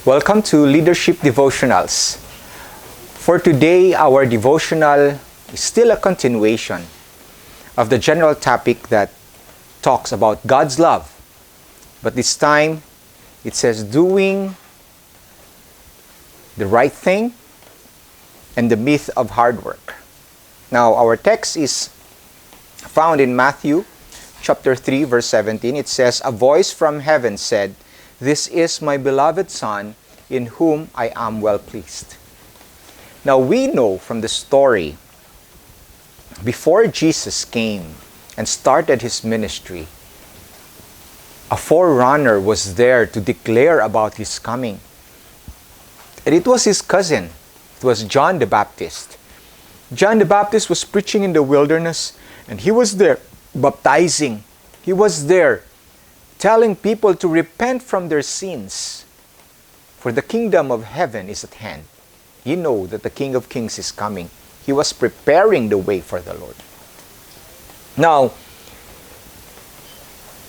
Welcome to Leadership Devotionals. For today, our devotional is still a continuation of the general topic that talks about God's love. But this time, it says doing the right thing and the myth of hard work. Now, our text is found in Matthew chapter 3, verse 17. It says, "A voice from heaven said, 'This is my beloved Son, in whom I am well pleased.'" Now we know from the story, before Jesus came and started his ministry, a forerunner was there to declare about his coming. And it was his cousin. It was John the Baptist. John the Baptist was preaching in the wilderness, and he was there baptizing. He was there telling people to repent from their sins, for the kingdom of heaven is at hand. You know that the King of Kings is coming. He was preparing the way for the Lord. Now,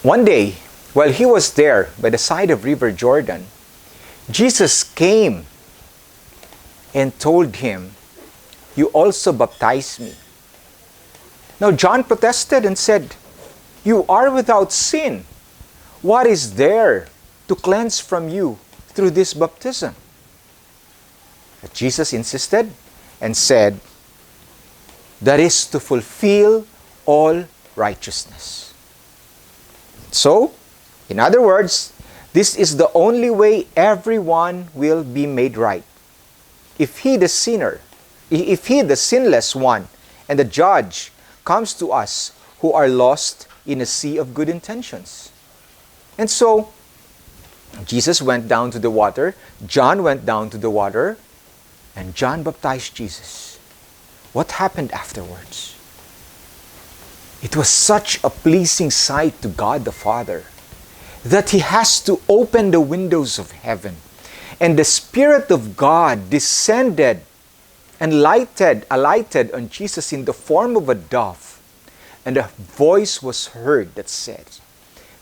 one day, while he was there by the side of River Jordan, Jesus came and told him, "You also baptize me." Now, John protested and said, "You are without sin. What is there to cleanse from you through this baptism?" But Jesus insisted and said, "That is to fulfill all righteousness." So, in other words, this is the only way everyone will be made right. If he, the sinless one, and the judge, comes to us who are lost in a sea of good intentions. And so, Jesus went down to the water, John went down to the water, and John baptized Jesus. What happened afterwards? It was such a pleasing sight to God the Father that He has to open the windows of heaven, and the Spirit of God descended and alighted on Jesus in the form of a dove, and a voice was heard that said,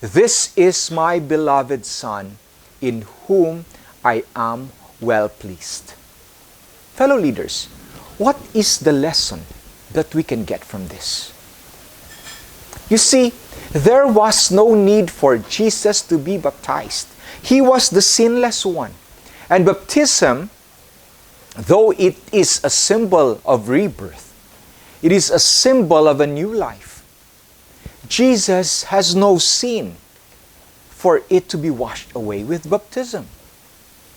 "This is my beloved Son, in whom I am well pleased." Fellow leaders, what is the lesson that we can get from this? You see, there was no need for Jesus to be baptized. He was the sinless one. And baptism, though it is a symbol of rebirth, it is a symbol of a new life. Jesus has no sin for it to be washed away with baptism.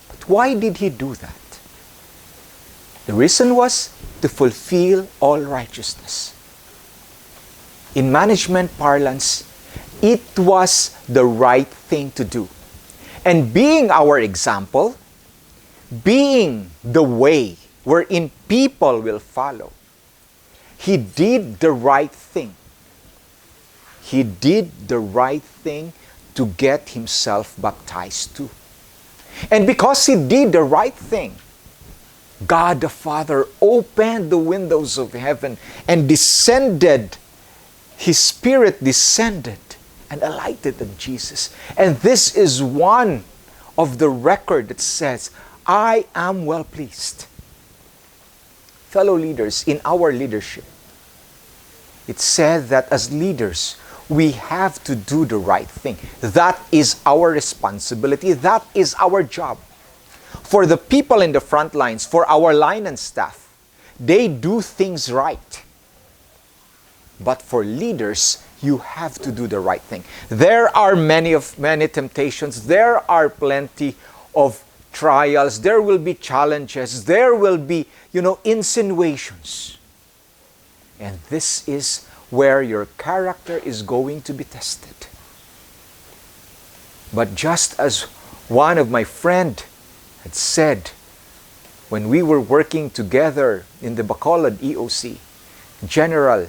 But why did He do that? The reason was to fulfill all righteousness. In management parlance, it was the right thing to do. And being our example, being the way wherein people will follow, He did the right thing. He did the right thing to get Himself baptized too. And because He did the right thing, God the Father opened the windows of heaven and descended. His Spirit descended and alighted on Jesus. And this is one of the record that says, "I am well pleased." Fellow leaders, in our leadership, it said that as leaders, we have to do the right thing. That is our responsibility. That is our job. For the people in the front lines, for our line and staff, they do things right. But for leaders, you have to do the right thing. There are many temptations. There are plenty of trials. There will be challenges. There will be, insinuations. And this is where your character is going to be tested. But just as one of my friend had said when we were working together in the Bacolod EOC, General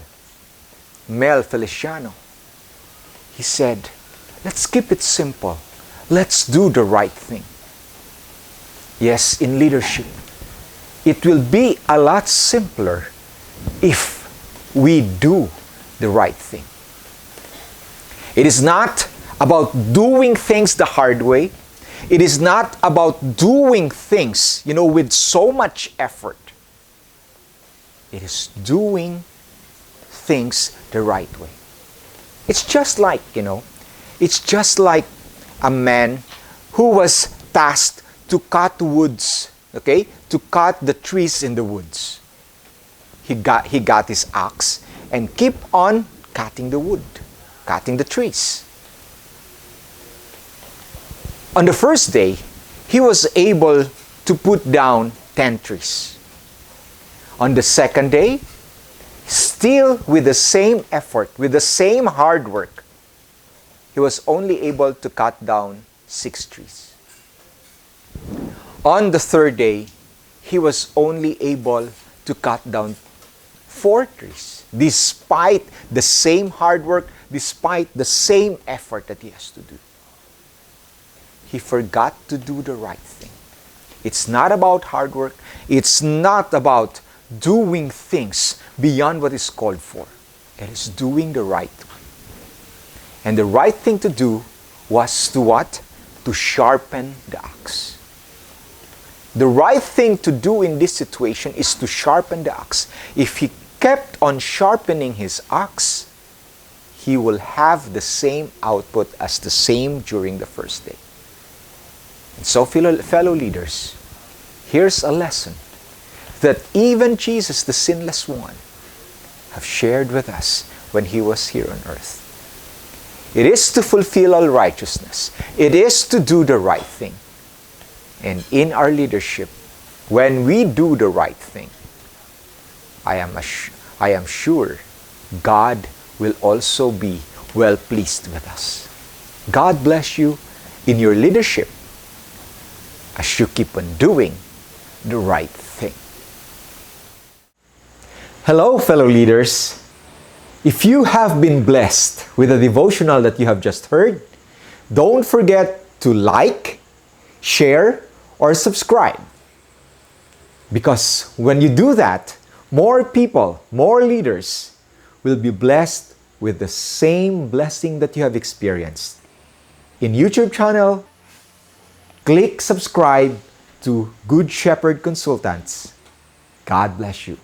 Mel Feliciano, he said, "Let's keep it simple. Let's do the right thing." Yes, in leadership, it will be a lot simpler if we do the right thing. It is not about doing things the hard way. It is not about doing things, with so much effort. It is doing things the right way. It's just like, a man who was tasked to cut woods, okay? To cut the trees in the woods. He got his axe and keep on cutting the wood, cutting the trees. On the first day, he was able to put down 10 trees. On the second day, still with the same effort, with the same hard work, he was only able to cut down 6 trees. On the third day, he was only able to cut down 4 trees, despite the same hard work, despite the same effort that he has to do. He forgot to do the right thing. It's not about hard work. It's not about doing things beyond what is called for. It is doing the right thing. And the right thing to do was to what? To sharpen the axe. The right thing to do in this situation is to sharpen the axe. If he kept on sharpening his axe, he will have the same output as the same during the first day. And so, fellow leaders, here's a lesson that even Jesus, the sinless one, have shared with us when he was here on earth. It is to fulfill all righteousness. It is to do the right thing. And in our leadership, when we do the right thing, I am sure God will also be well pleased with us. God bless you in your leadership as you keep on doing the right thing. Hello, fellow leaders. If you have been blessed with the devotional that you have just heard, don't forget to like, share, or subscribe. Because when you do that, more people, more leaders will be blessed with the same blessing that you have experienced. In YouTube channel, click subscribe to Good Shepherd Consultants. God bless you.